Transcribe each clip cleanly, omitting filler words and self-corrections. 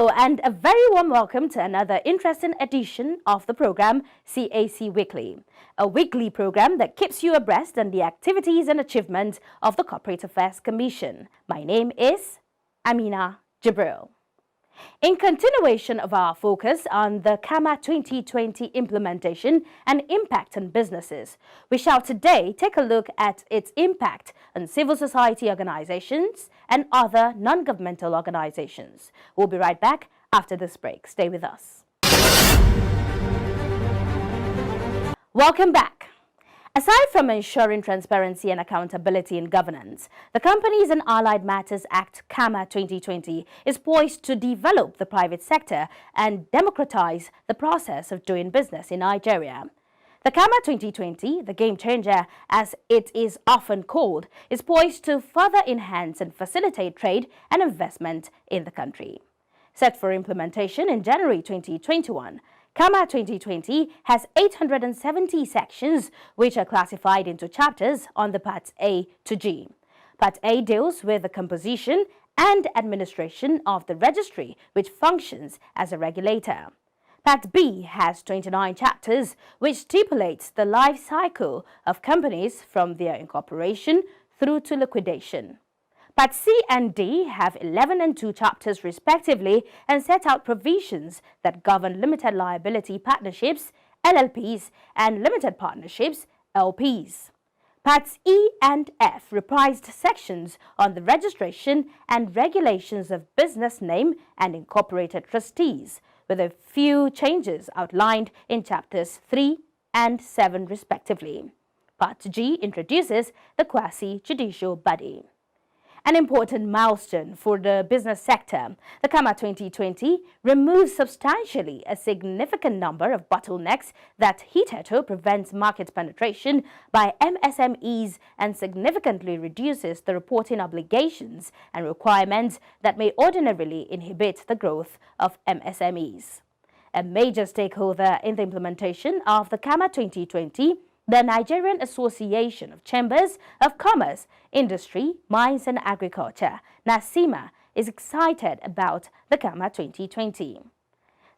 Hello and a very warm welcome to another interesting edition of the program CAC Weekly, a weekly program that keeps you abreast on the activities and achievements of the Corporate Affairs Commission. My name is Amina Jibril. In continuation of our focus on the CAMA 2020 implementation and impact on businesses, we shall today take a look at its impact on civil society organizations and other non-governmental organizations. We'll be right back after this break. Stay with us. Welcome back. Aside from ensuring transparency and accountability in governance, the Companies and Allied Matters Act CAMA 2020 is poised to develop the private sector and democratize the process of doing business in Nigeria. The CAMA 2020, the game changer as it is often called, is poised to further enhance and facilitate trade and investment in the country. Set for implementation in January 2021, CAMA 2020 has 870 sections which are classified into chapters on the Parts A to G. Part A deals with the composition and administration of the registry, which functions as a regulator. Part B has 29 chapters which stipulates the life cycle of companies from their incorporation through to liquidation. Part C and D have 11 and 2 chapters respectively and set out provisions that govern limited liability partnerships, LLPs, and limited partnerships, LPs. Parts E and F reprised sections on the registration and regulations of business name and incorporated trustees, with a few changes outlined in chapters 3 and 7 respectively. Part G introduces the quasi-judicial body. An important milestone for the business sector, the CAMA 2020 removes substantially a significant number of bottlenecks that hitherto prevents market penetration by MSMEs and significantly reduces the reporting obligations and requirements that may ordinarily inhibit the growth of MSMEs. A major stakeholder in the implementation of the CAMA 2020, the Nigerian Association of Chambers of Commerce, Industry, Mines and Agriculture, NACIMA, is excited about the CAMA 2020.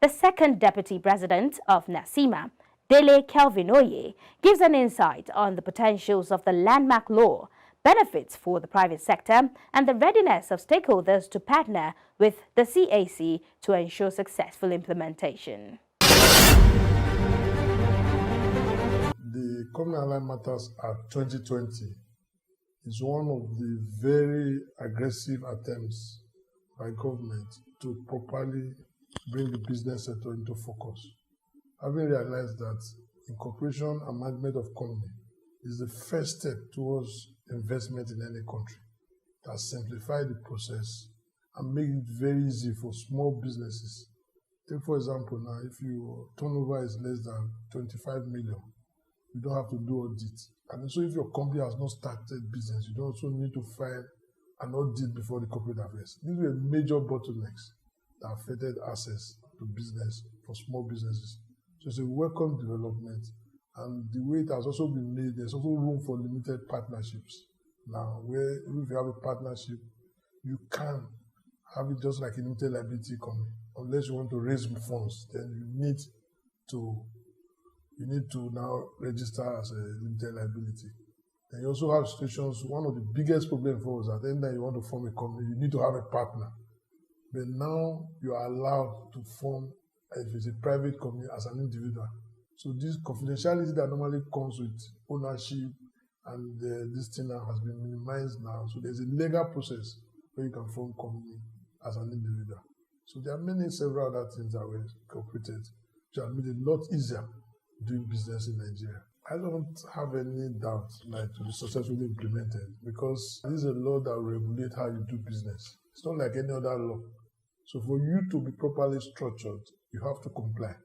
The second Deputy President of NACIMA, Dele Kelvin-Oye, gives an insight on the potentials of the landmark law, benefits for the private sector, and the readiness of stakeholders to partner with the CAC to ensure successful implementation. The Companies and Allied Matters Act 2020 is one of the very aggressive attempts by government to properly bring the business sector into focus. Having realized that incorporation and management of company is the first step towards investment in any country, that simplify the process and make it very easy for small businesses. Take for example now, if your turnover is less than 25 million, you don't have to do audit. And so if your company has not started business, you don't also need to file an audit before the corporate affairs. These were major bottlenecks that affected access to business for small businesses. So it's a welcome development. And the way it has also been made, there's also room for limited partnerships. Now, where if you have a partnership, you can have it just like a limited liability company. Unless you want to raise funds, then you need to now register as a limited liability. And you also have situations, one of the biggest problems for us, at the end that you want to form a company, you need to have a partner. But now you are allowed to form, if it's a private company, as an individual. So this confidentiality that normally comes with ownership and this thing now has been minimized now. So there's a legal process where you can form company as an individual. So there are several other things that were incorporated, which have made it a lot easier doing business in Nigeria. I don't have any doubt to be successfully implemented because this is a law that will regulate how you do business. It's not like any other law. So for you to be properly structured, you have to comply.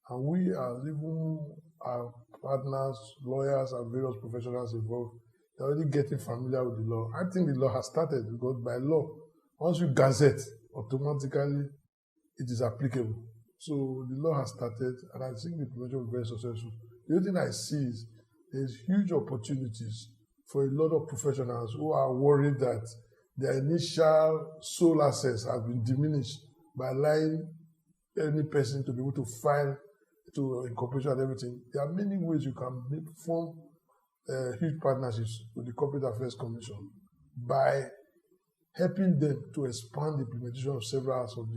And we, as even our partners, lawyers, and various professionals involved, they're already getting familiar with the law. I think the law has started because by law, once you gazette, automatically it is applicable. So the law has started, and I think the implementation was very successful. The other thing I see is there's huge opportunities for a lot of professionals who are worried that their initial sole assets have been diminished by allowing any person to be able to file to incorporation and everything. There are many ways you can form huge partnerships with the Corporate Affairs Commission by helping them to expand the implementation of several aspects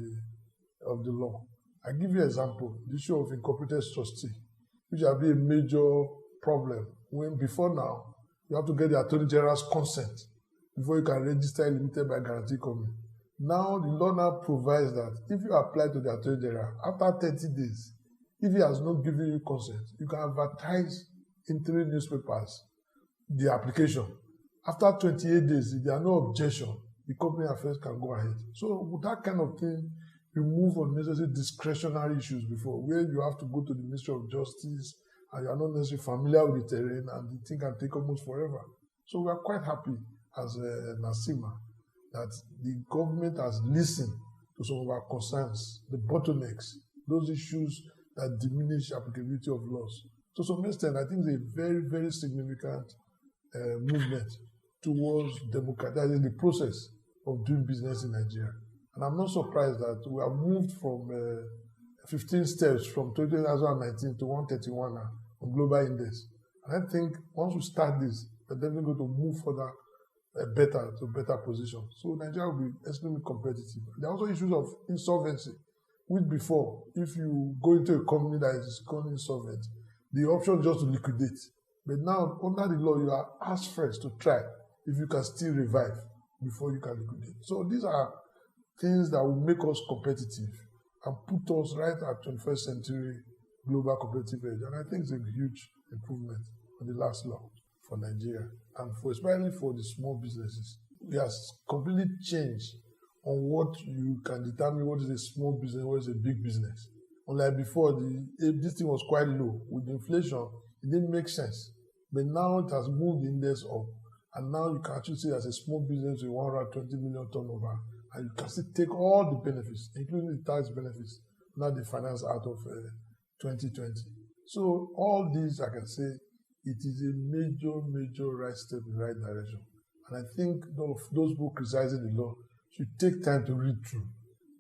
of the law. I give you an example, the issue of incorporated trustee, which has been a major problem when before now, you have to get the Attorney General's consent before you can register a limited by guarantee company. Now, the law now provides that if you apply to the Attorney General, after 30 days, if he has not given you consent, you can advertise in 3 newspapers the application. After 28 days, if there are no objection, the company affairs can go ahead. So with that kind of thing, remove unnecessary discretionary issues before, where you have to go to the Ministry of Justice and you are not necessarily familiar with the terrain and the thing can take almost forever. So we are quite happy as NACIMA that the government has listened to some of our concerns, the bottlenecks, those issues that diminish applicability of laws. To some extent, I think it's a very, very significant movement towards democratizing the process of doing business in Nigeria. And I'm not surprised that we have moved from 15 steps from 2019 to 131 now on Global Index. And I think once we start this, we're definitely going to move further to better position. So Nigeria will be extremely competitive. There are also issues of insolvency, which before, if you go into a company that is gone insolvent, the option is just to liquidate. But now, under the law, you are asked first to try if you can still revive before you can liquidate. So these are things that will make us competitive and put us right at 21st century global competitive edge. And I think it's a huge improvement on the last law for Nigeria and especially for the small businesses. We have completely changed on what you can determine what is a small business, what is a big business. Unlike before, this thing was quite low. With inflation, it didn't make sense. But now it has moved the index up. And now you can actually see as a small business with 120 million turnover, and you can still take all the benefits, including the tax benefits, not the finance out of 2020. So all these, I can say, it is a major, major right step in the right direction. And I think those who criticizing the law should take time to read through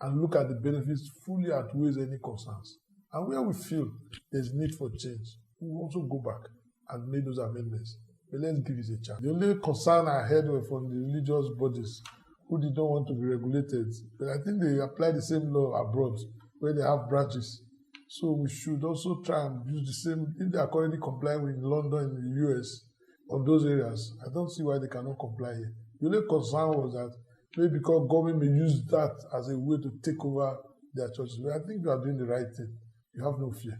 and look at the benefits fully outweighs any concerns. And where we feel there's need for change, we will also go back and make those amendments. But let's give it a chance. The only concern I heard were from the religious bodies who did not want to be regulated. But I think they apply the same law abroad where they have branches. So we should also try and use the same, if they are currently complying with London and the US on those areas, I don't see why they cannot comply here. The only concern was that maybe because government may use that as a way to take over their churches. But I think you are doing the right thing. You have no fear.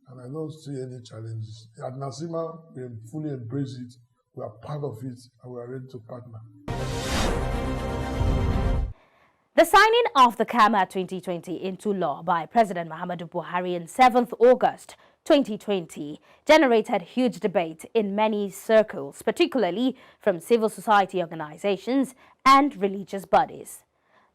And I don't see any challenges. At NACIMA, we fully embrace it. We are part of it, and we are ready to partner. The signing of the CAMA 2020 into law by President Muhammadu Buhari on 7th August 2020 generated huge debate in many circles, particularly from civil society organizations and religious bodies.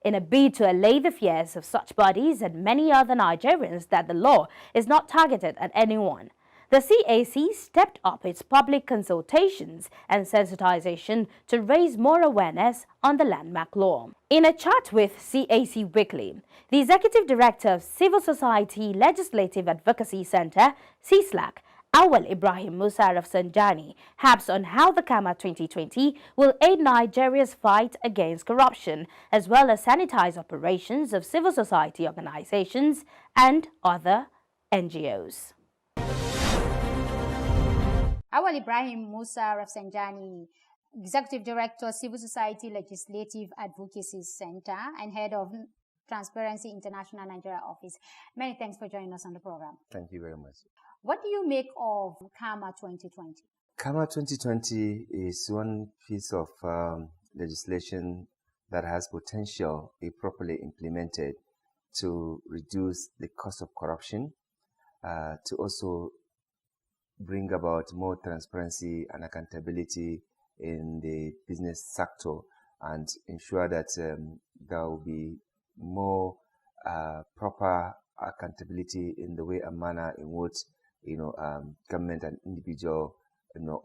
In a bid to allay the fears of such bodies and many other Nigerians that the law is not targeted at anyone, the CAC stepped up its public consultations and sensitization to raise more awareness on the landmark law. In a chat with CAC Weekly, the Executive Director of Civil Society Legislative Advocacy Center, CSLAC, Awal Ibrahim Musa Rafsanjani, harps on how the CAMA 2020 will aid Nigeria's fight against corruption, as well as sanitize operations of civil society organizations and other NGOs. Awal Ibrahim Musa Rafsanjani, Executive Director, Civil Society Legislative Advocacy Center and Head of Transparency International Nigeria Office. Many thanks for joining us on the program. Thank you very much. What do you make of CAMA 2020? CAMA 2020 is one piece of legislation that has potential, if properly implemented, to reduce the cost of corruption, to also bring about more transparency and accountability in the business sector, and ensure that there will be more proper accountability in the way and manner in which government and individual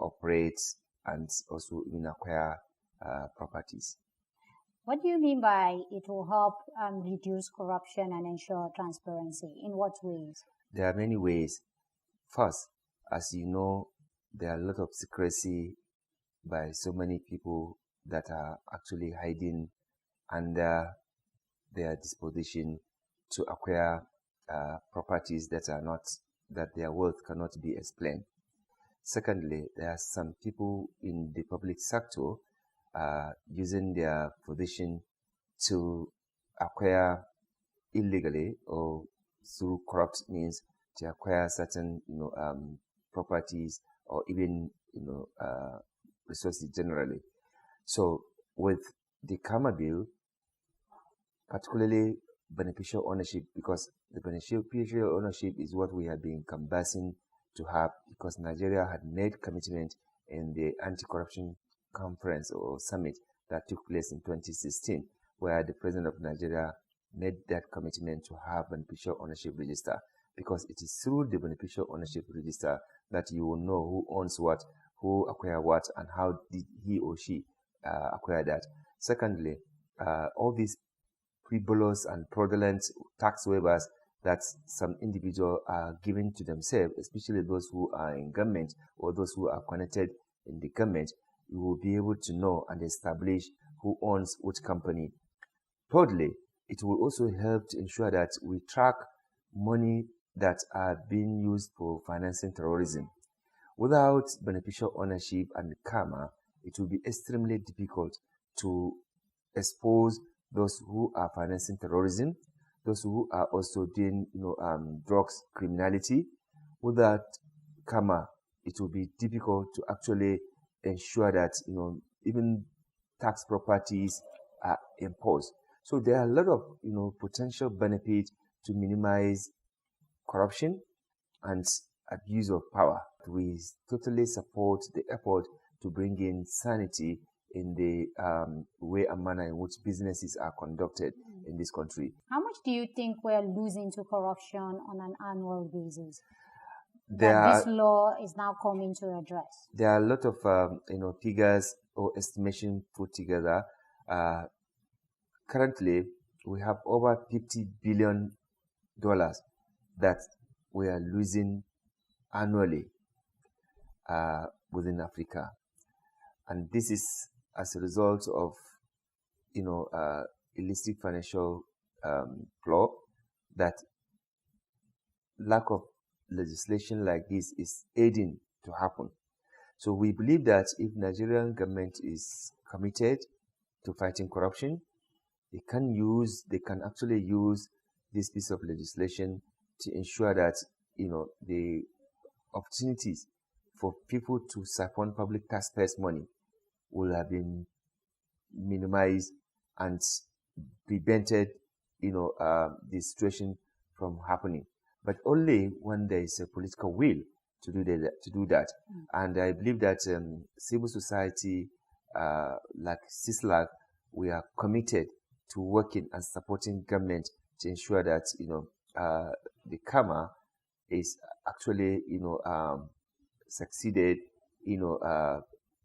operates and also acquire properties. What do you mean by it will help reduce corruption and ensure transparency? In what ways? There are many ways. First, as you know, there are a lot of secrecy by so many people that are actually hiding under their disposition to acquire properties that their wealth cannot be explained. Secondly, there are some people in the public sector using their position to acquire illegally or through corrupt means to acquire certain properties or even resources generally. So with the CAMA bill, particularly beneficial ownership, because the beneficial ownership is what we have been canvassing to have, because Nigeria had made commitment in the anti-corruption conference or summit that took place in 2016, where the president of Nigeria made that commitment to have beneficial ownership register, because it is through the beneficial ownership register that you will know who owns what, who acquired what, and how did he or she acquire that. Secondly, all these frivolous and fraudulent tax waivers that some individuals are giving to themselves, especially those who are in government or those who are connected in the government, you will be able to know and establish who owns which company. Thirdly, it will also help to ensure that we track money that are being used for financing terrorism. Without beneficial ownership and CAMA, it will be extremely difficult to expose those who are financing terrorism, those who are also doing drugs criminality. Without CAMA, it will be difficult to actually ensure that even tax properties are imposed. So there are a lot of potential benefits to minimize corruption and abuse of power. We totally support the effort to bring in sanity in the way and manner in which businesses are conducted in this country. How much do you think we're losing to corruption on an annual basis This law is now coming to address? There are a lot of figures or estimation put together. Currently, we have over $50 billion that we are losing annually within Africa, and this is as a result of illicit financial flow. That lack of legislation like this is aiding to happen. So we believe that if Nigerian government is committed to fighting corruption, they can actually use this piece of legislation to ensure that the opportunities for people to siphon public taxpayers' money will have been minimized and prevented the situation from happening. But only when there is a political will to do that. And I believe that civil society like CISLAG, we are committed to working and supporting government to ensure that the CAMA is actually succeeded,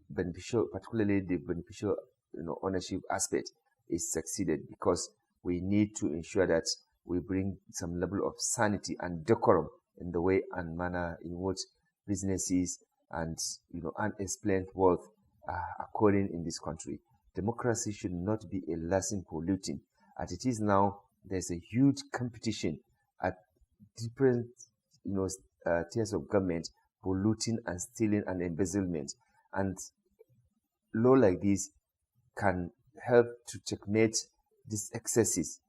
beneficial, particularly the beneficial ownership aspect is succeeded, because we need to ensure that we bring some level of sanity and decorum in the way and manner in which businesses and unexplained wealth are occurring in this country. Democracy should not be a lesson polluting. As it is now, there's a huge competition at different tiers of government, polluting and stealing and embezzlement. And law like this can help to checkmate these excesses.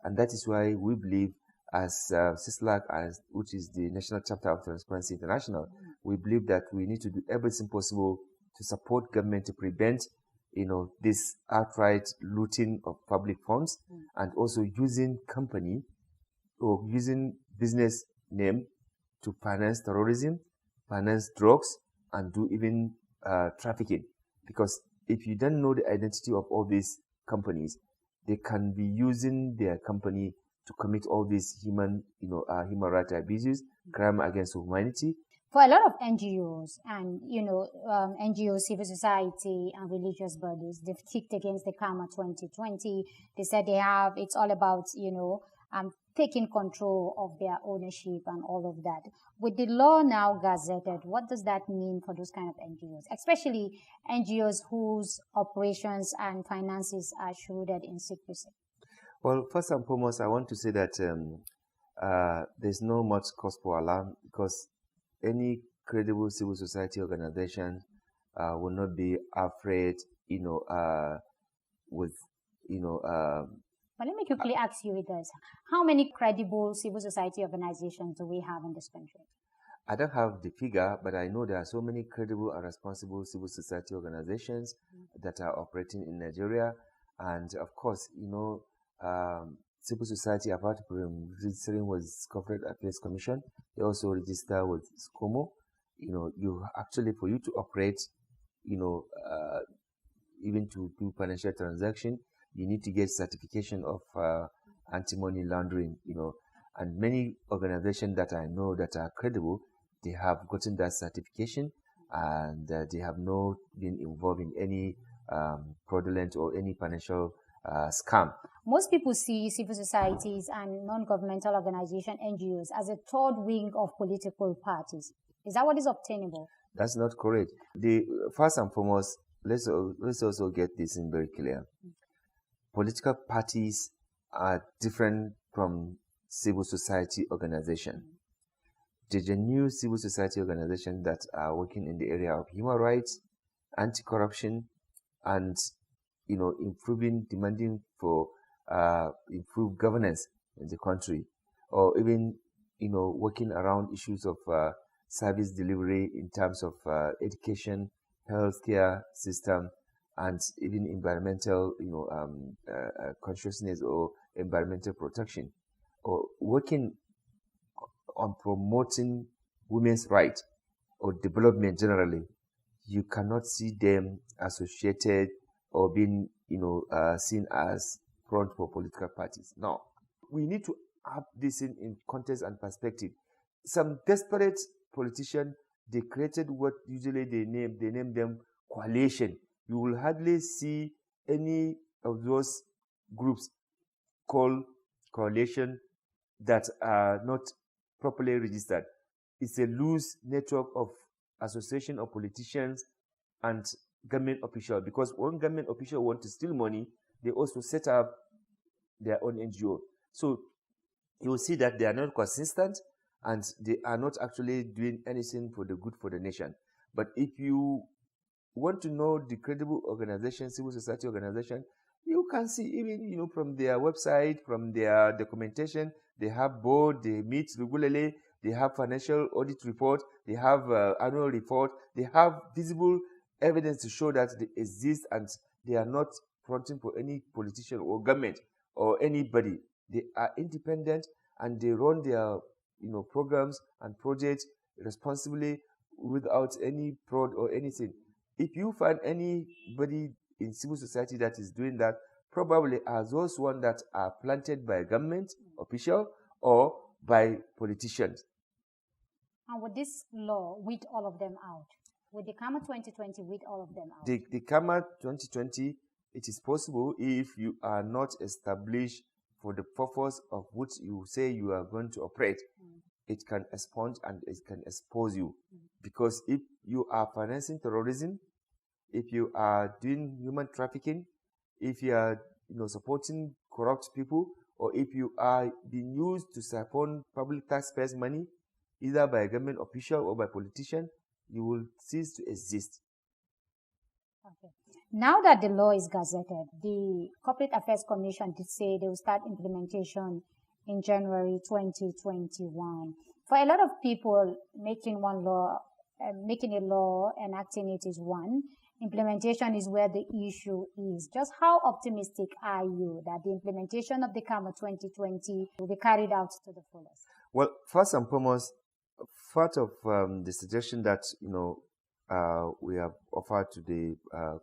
And that is why we believe, as CISLAG, which is the National Chapter of Transparency International, we believe that we need to do everything possible to support government to prevent this outright looting of public funds, and also using company or using business name to finance terrorism, finance drugs, and do even trafficking. Because if you don't know the identity of all these companies, they can be using their company to commit all these human rights abuses, crime against humanity. For a lot of NGOs and, NGOs, civil society and religious bodies, they've kicked against the CAMA 2020. They said it's all about, taking control of their ownership and all of that. With the law now gazetted, what does that mean for those kind of NGOs, especially NGOs whose operations and finances are shrouded in secrecy? Well, first and foremost, I want to say that there's no much cause for alarm, because any credible civil society organization will not be afraid, with, But let me quickly ask you this. How many credible civil society organizations do we have in this country? I don't have the figure, but I know there are so many credible and responsible civil society organizations that are operating in Nigeria. And of course, civil society, apart from registering with Corporate Affairs Commission, they also register with SCOMO. You actually, for you to operate, even to do financial transaction, you need to get certification of anti-money laundering, and many organizations that I know that are credible, they have gotten that certification, and they have not been involved in any fraudulent or any financial scam. Most people see civil societies and non-governmental organizations, NGOs, as a third wing of political parties. Is that what is obtainable? That's not correct. First and foremost, let's also get this in very clear. Political parties are different from civil society organizations. There's a new civil society organization that are working in the area of human rights, anti-corruption, and demanding for improved governance in the country, or even working around issues of service delivery in terms of education, healthcare system, and even environmental consciousness or environmental protection, or working on promoting women's rights or development generally. You cannot see them associated or being seen as front for political parties. Now, we need to have this in context and perspective. Some desperate politicians, they created what usually they name them coalition. You will hardly see any of those groups called coalition that are not properly registered. It's a loose network of association of politicians and government officials, because when government officials want to steal money, they also set up their own NGO. So you will see that they are not consistent and they are not actually doing anything for the good for the nation. But if you want to know the credible organization, civil society organization, you can see even from their website, from their documentation, they have board, they meet regularly, they have financial audit report, they have annual report, they have visible evidence to show that they exist and they are not fronting for any politician or government or anybody. They are independent and they run their programs and projects responsibly without any fraud or anything. If you find anybody in civil society that is doing that, probably are those ones that are planted by government official or by politicians. And would this law weed all of them out? Would the CAMA 2020 weed all of them out? The CAMA 2020, it is possible if you are not established for the purpose of which you say you are going to operate. It can expunge and it can expose you. Because if you are financing terrorism, if you are doing human trafficking, if you are supporting corrupt people, or if you are being used to siphon public taxpayers' money, either by a government official or by politician, you will cease to exist. Okay. Now that the law is gazetted, the Corporate Affairs Commission did say they will start implementation in January 2021. For a lot of people, making a law, enacting it is one. Implementation is where the issue is. Just how optimistic are you that the implementation of the CAMA 2020 will be carried out to the fullest? Well, first and foremost, part of the suggestion that we have offered to the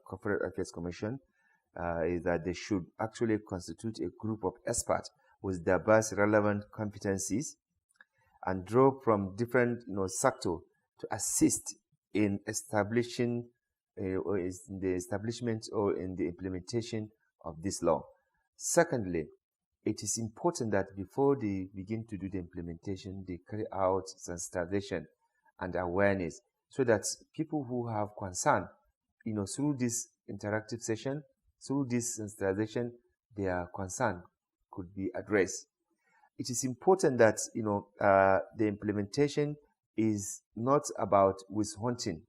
Corporate Affairs Commission is that they should actually constitute a group of experts with diverse relevant competencies and draw from different sectors to assist in establishing or is in the establishment or in the implementation of this law. Secondly, it is important that before they begin to do the implementation, they carry out sensitization and awareness so that people who have concern, through this interactive session, through this sensitization, their concern could be addressed. It is important that, the implementation is not about withholding.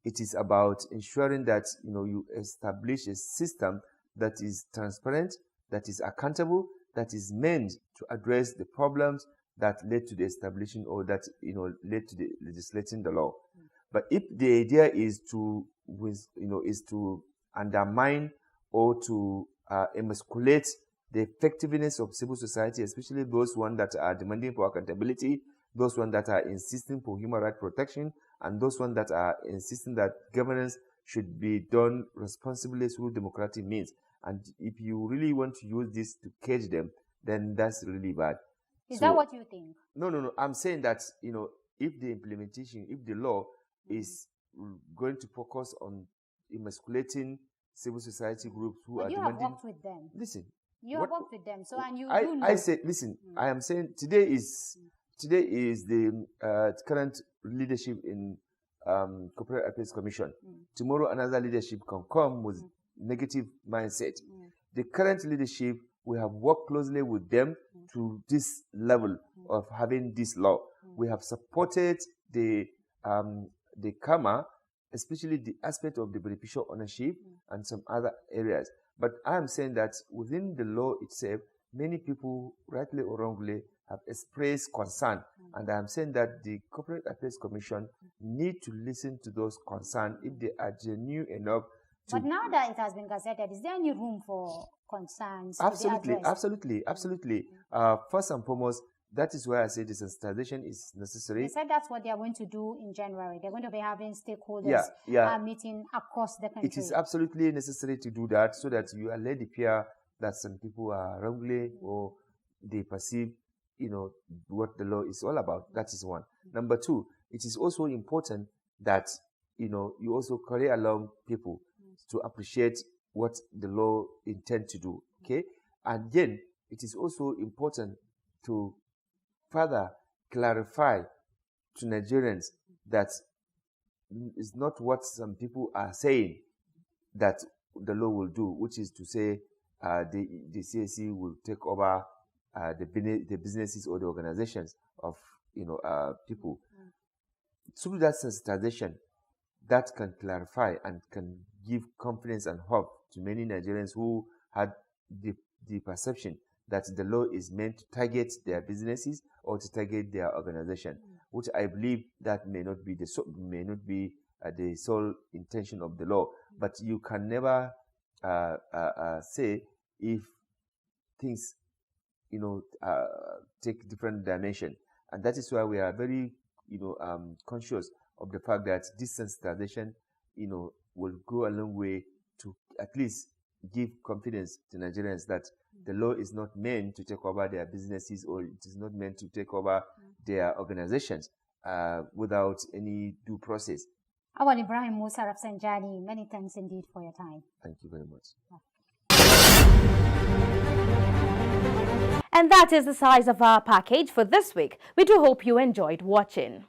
It is about ensuring that, you establish a system that is transparent, that is accountable, that is meant to address the problems that led to the establishing or that, led to the legislating the law. But if the idea is to, is to undermine or to emasculate the effectiveness of civil society, especially those ones that are demanding for accountability, those ones that are insisting for human rights protection, and those ones that are insisting that governance should be done responsibly through democratic means. And if you really want to use this to cage them, then that's really bad. Is that what you think? No. I'm saying that, if the implementation, if the law is going to focus on emasculating civil society groups who are demanding... You have worked with them. Listen. You have worked with them, so and you do know. I say, listen, I am saying today is the current leadership in Corporate Affairs Commission. Tomorrow another leadership can come with negative mindset. The current leadership, we have worked closely with them to this level of having this law. We have supported the CAMA, especially the aspect of the beneficial ownership and some other areas. But I am saying that within the law itself, many people, rightly or wrongly, have expressed concern. And I am saying that the Corporate Affairs Commission need to listen to those concerns if they are genuine enough. But now that it has been gazetted, is there any room for concerns? Absolutely. First and foremost, that is why I say this sensitization is necessary. They said that's what they are going to do in January. They're going to be having stakeholders meeting across the country. It is absolutely necessary to do that so that you allay the fear that some people are wrongly or they perceive, what the law is all about. That is one. Number two, it is also important that, you also carry along people to appreciate what the law intends to do. Okay? And then it is also important to further clarify to Nigerians that it's not what some people are saying that the law will do, which is to say the CAC will take over the businesses or the organizations of people. Through that sensitization, that can clarify and can give confidence and hope to many Nigerians who had the perception that the law is meant to target their businesses or to target their organization, which I believe that may not be the sole intention of the law. But you can never say if things take different dimension, and that is why we are very conscious of the fact that this sensitization will go a long way to at least give confidence to Nigerians that the law is not meant to take over their businesses or it is not meant to take over their organizations without any due process. Awal Ibrahim Musa Rafsanjani, many thanks indeed for your time. Thank you very much. And that is the size of our package for this week. We do hope you enjoyed watching.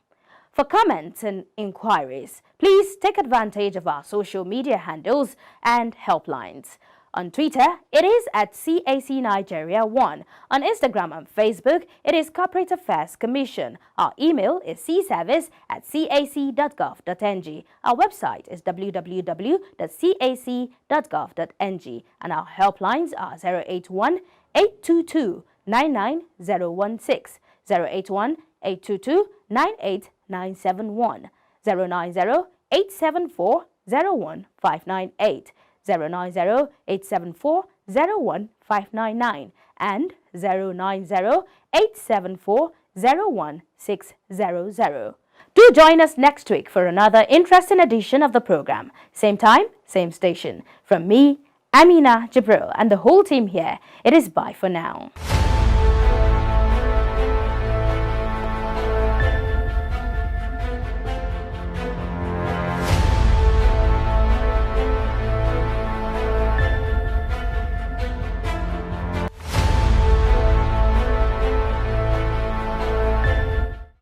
For comments and inquiries, please take advantage of our social media handles and helplines. On Twitter, it is at CAC Nigeria 1. On Instagram and Facebook, it is Corporate Affairs Commission. Our email is cservice@cac.gov.ng. Our website is www.cac.gov.ng. And our helplines are 081-822-99016, 081-822-98971, 090-874-01598, 090-874-01599 and 090-874-01600. Do join us next week for another interesting edition of the program. Same time, same station. From me, Amina Jibril, and the whole team here, it is bye for now.